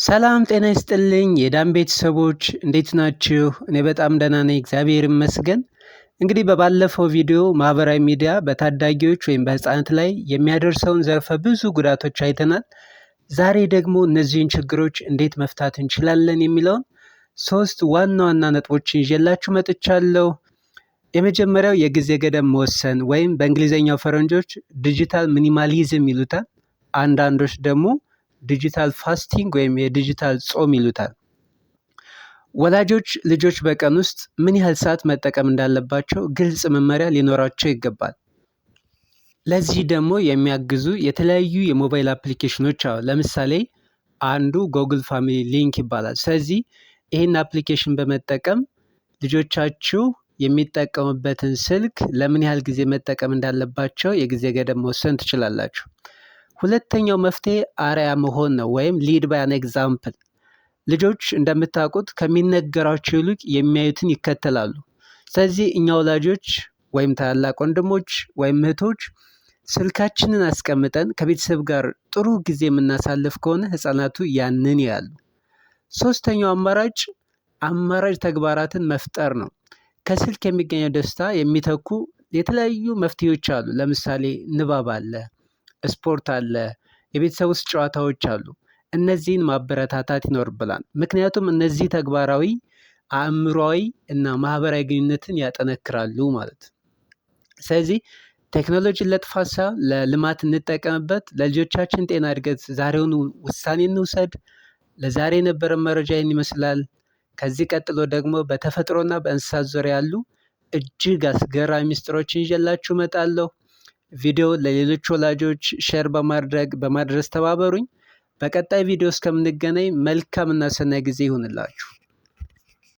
ሰላም ጤና ይስጥልኝ የዳን ቤተሰቦች እንዴት ናችሁ? እኔ በጣም ደህና ነኝ እግዚአብሔር ይመስገን። እንግዲህ በባለፈው ቪዲዮ ማህበራዊ ሚዲያ በታዳጊዎች ወይም በህፃናት ላይ የሚያደርሰውን ዘርፈ ብዙ ጉዳቶች አይተናል። ዛሬ ደግሞ እነዚህን ችግሮች እንዴት መፍታት እንችላለን የሚለውን ሶስት ዋና ዋና ነጥቦችን ይዤላችሁ መጥቻለሁ። የመጀመሪያው የጊዜ ገደብ መወሰን ወይም በእንግሊዝኛው ፈረንጆች ዲጂታል ሚኒማሊዝም ይሉታል። አንዳንዶች ደግሞ ዲጂታል ፋስቲንግ ወይም የዲጂታል ጾም ይሉታል። ወላጆች ልጆች በቀን ውስጥ ምን ያህል ሰዓት መጠቀም እንዳለባቸው ግልጽ መመሪያ ሊኖራቸው ይገባል። ለዚህ ደግሞ የሚያግዙ የተለያዩ የሞባይል አፕሊኬሽኖች አሉ። ለምሳሌ አንዱ ጎግል ፋሚሊ ሊንክ ይባላል። ስለዚህ ይህን አፕሊኬሽን በመጠቀም ልጆቻችሁ የሚጠቀሙበትን ስልክ ለምን ያህል ጊዜ መጠቀም እንዳለባቸው የጊዜ ገደብ መወሰን ትችላላችሁ። ሁለተኛው መፍትሄ አርአያ መሆን ነው ወይም ሊድ ባይ አን ኤግዛምፕል። ልጆች እንደምታውቁት ከሚነገራቸው ይልቅ የሚያዩትን ይከተላሉ። ስለዚህ እኛ ወላጆች ወይም ታላላቅ ወንድሞች ወይም እህቶች ስልካችንን አስቀምጠን ከቤተሰብ ጋር ጥሩ ጊዜ የምናሳልፍ ከሆነ ህፃናቱ ያንን ያያሉ። ሶስተኛው አማራጭ ተግባራትን መፍጠር ነው። ከስልክ የሚገኘው ደስታ የሚተኩ የተለያዩ መፍትሄዎች አሉ። ለምሳሌ ንባብ አለ፣ ስፖርት አለ፣ የቤተሰብ ውስጥ ጨዋታዎች አሉ። እነዚህን ማበረታታት ይኖርብናል። ምክንያቱም እነዚህ ተግባራዊ አእምሯዊ እና ማህበራዊ ግንኙነትን ያጠነክራሉ ማለት። ስለዚህ ቴክኖሎጂን ለጥፋት ሳይሆን ለልማት እንጠቀምበት። ለልጆቻችን ጤና እድገት ዛሬውን ውሳኔ እንውሰድ። ለዛሬ የነበረ መረጃ ይህን ይመስላል። ከዚህ ቀጥሎ ደግሞ በተፈጥሮና በእንስሳት ዙሪያ ያሉ እጅግ አስገራሚ ምስጢሮችን ይዤላችሁ እመጣለሁ። ቪዲዮ ለሌሎች ወላጆች ሼር በማድረስ ተባበሩኝ። በቀጣይ ቪዲዮ እስከምንገናኝ መልካም እና ሰናይ ጊዜ ይሁንላችሁ።